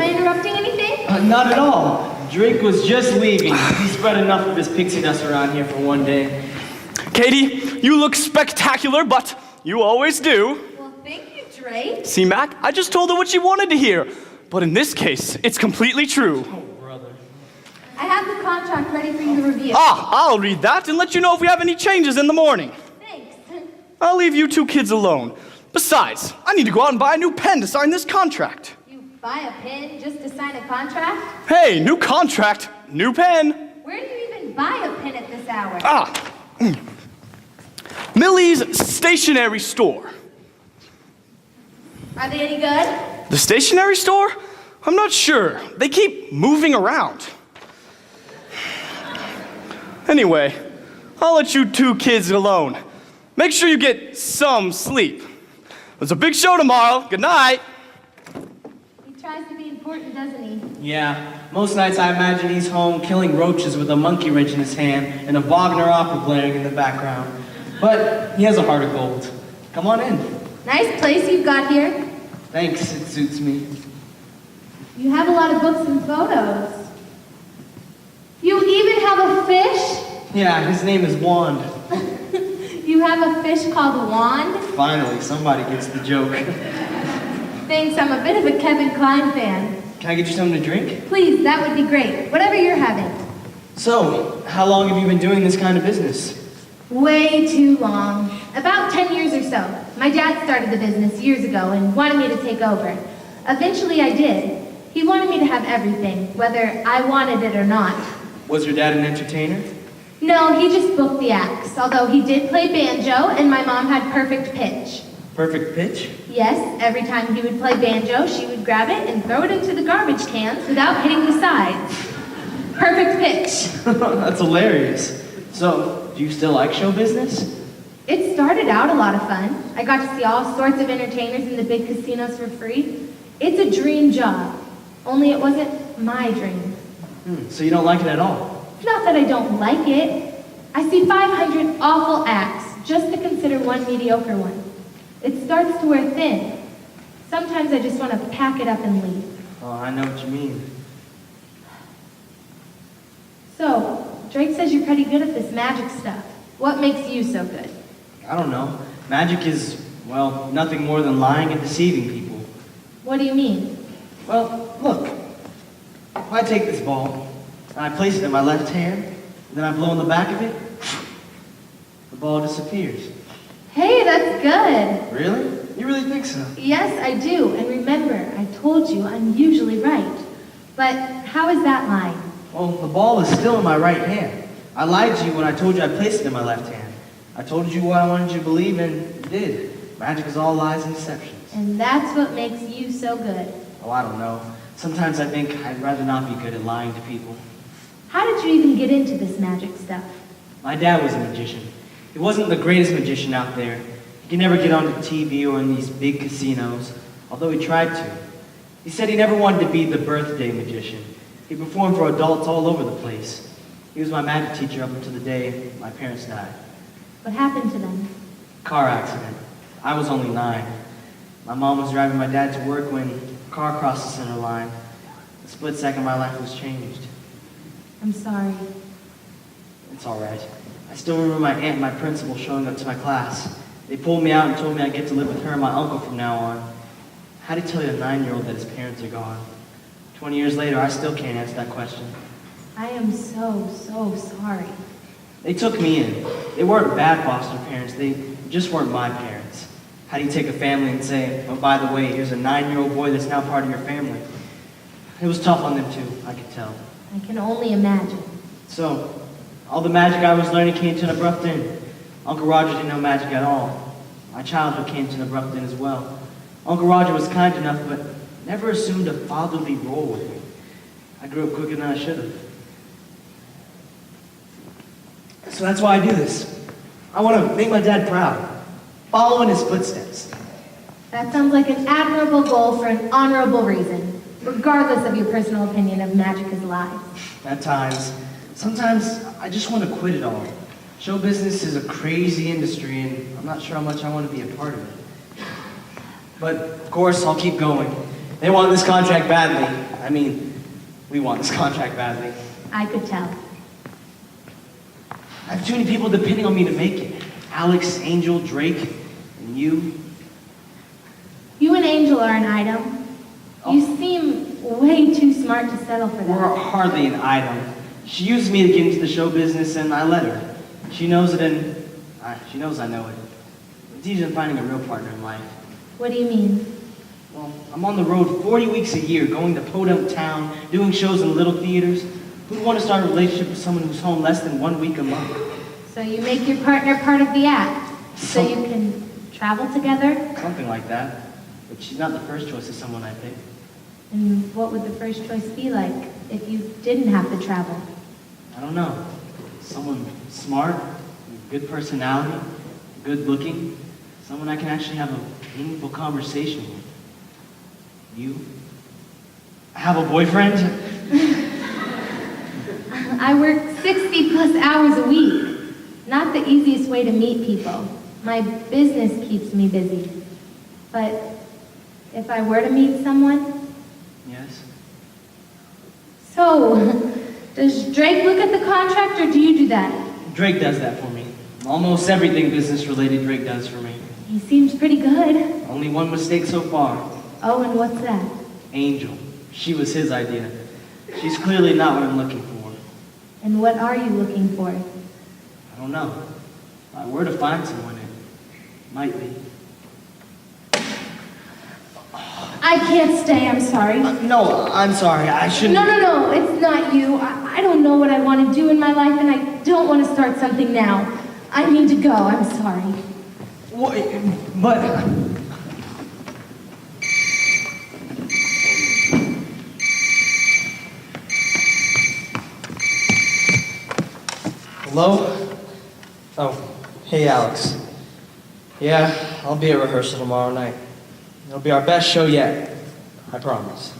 I interrupting anything? Not at all. Drake was just leaving. He spread enough of his pixie dust around here for one day. Katie, you look spectacular, but you always do. Well, thank you, Drake. See, Mac, I just told her what she wanted to hear. But in this case, it's completely true. Oh, brother. I have the contract ready for you to review. I'll read that and let you know if we have any changes in the morning. Thanks. I'll leave you two kids alone. Besides, I need to go out and buy a new pen to sign this contract. You buy a pen just to sign a contract? Hey, new contract, new pen. Where do you even buy a pen at this hour? Millie's stationery store. Are they any good? The stationery store? I'm not sure. They keep moving around. Anyway, I'll let you two kids alone. Make sure you get some sleep. There's a big show tomorrow. Good night. He tries to be important, doesn't he? Yeah, most nights I imagine he's home killing roaches with a monkey wrench in his hand and a Wagner opera blaring in the background. But he has a heart of gold. Come on in. Nice place you've got here. Thanks, it suits me. You have a lot of books and photos. You even have a fish? Yeah, his name is Wand. You have a fish called Wand? Finally, somebody gets the joke. Thanks, I'm a bit of a Kevin Kline fan. Can I get you something to drink? Please, that would be great. Whatever you're having. So, how long have you been doing this kind of business? Way too long. About 10 years or so. My dad started the business years ago and wanted me to take over. Eventually I did. He wanted me to have everything, whether I wanted it or not. Was your dad an entertainer? No, he just booked the acts, although he did play banjo and my mom had perfect pitch. Perfect pitch? Yes, every time he would play banjo, she would grab it and throw it into the garbage cans without hitting the sides. Perfect pitch. That's hilarious. So, do you still like show business? It started out a lot of fun. I got to see all sorts of entertainers in the big casinos for free. It's a dream job, only it wasn't my dream. So you don't like it at all? Not that I don't like it. I see 500 awful acts just to consider one mediocre one. It starts to wear thin. Sometimes I just want to pack it up and leave. Oh, I know what you mean. So, Drake says you're pretty good at this magic stuff. What makes you so good? I don't know. Magic is, well, nothing more than lying and deceiving people. What do you mean? Well, look. If I take this ball, and I place it in my left hand, and then I blow in the back of it, the ball disappears. Hey, that's good. Really? You really think so? Yes, I do. And remember, I told you I'm usually right. But how is that lying? Well, the ball is still in my right hand. I lied to you when I told you I placed it in my left hand. I told you what I wanted you to believe, and you did. Magic is all lies and deceptions. And that's what makes you so good. Oh, I don't know. Sometimes I think I'd rather not be good at lying to people. How did you even get into this magic stuff? My dad was a magician. He wasn't the greatest magician out there. He could never get onto TV or in these big casinos, although he tried to. He said he never wanted to be the birthday magician. He performed for adults all over the place. He was my magic teacher up until the day my parents died. What happened to them? Car accident. I was only 9. My mom was driving my dad to work when a car crossed the center line. The split second my life was changed. I'm sorry. It's all right. I still remember my aunt and my principal showing up to my class. They pulled me out and told me I'd get to live with her and my uncle from now on. How do you tell a 9-year-old that his parents are gone? 20 years later, I still can't answer that question. I am so sorry. They took me in. They weren't bad foster parents. They just weren't my parents. How do you take a family and say, oh, by the way, here's a 9-year-old boy that's now part of your family? It was tough on them too, I could tell. I can only imagine. So, all the magic I was learning came to an abrupt end. Uncle Roger didn't know magic at all. My childhood came to an abrupt end as well. Uncle Roger was kind enough, but never assumed a fatherly role with me. I grew up quicker than I should have. So that's why I do this. I want to make my dad proud. Follow in his footsteps. That sounds like an admirable goal for an honorable reason, regardless of your personal opinion of magic as lies. At times. Sometimes I just want to quit it all. Show business is a crazy industry, and I'm not sure how much I want to be a part of it. But, of course, I'll keep going. They want this contract badly. I mean, we want this contract badly. I could tell. I have too many people depending on me to make it. Alex, Angel, Drake, and you. You and Angel are an item. You seem way too smart to settle for We're that. hardly an item. She used me to get into the show business, and I let her. She knows it, and she knows I know it. It's easier than finding a real partner in life. What do you mean? Well, I'm on the road 40 weeks a year, going to podunk town, doing shows in little theaters. Who'd want to start a relationship with someone who's home less than 1 week a month? So you make your partner part of the act, so you can travel together? Something like that. But she's not the first choice of someone I pick. And what would the first choice be like if you didn't have to travel? I don't know. Someone smart, with good personality, good looking, someone I can actually have a meaningful conversation with. You? I have a boyfriend? I work 60 plus hours a week. Not the easiest way to meet people. My business keeps me busy. But if I were to meet someone, Yes. so does Drake look at the contract or do you do that? Drake does that for me. Almost everything business related Drake does for me. He seems pretty good. Only one mistake so far. Oh, and what's that? Angel. She was his idea. She's clearly not what I'm looking for. And what are you looking for? I don't know. If I were to find someone, it might be. I can't stay, I'm sorry. No, I'm sorry. I shouldn't. No, it's not you. I don't know what I want to do in my life, and I don't want to start something now. I need to go, I'm sorry. What? But. Hello? Oh, hey Alex. Yeah, I'll be at rehearsal tomorrow night. It'll be our best show yet. I promise.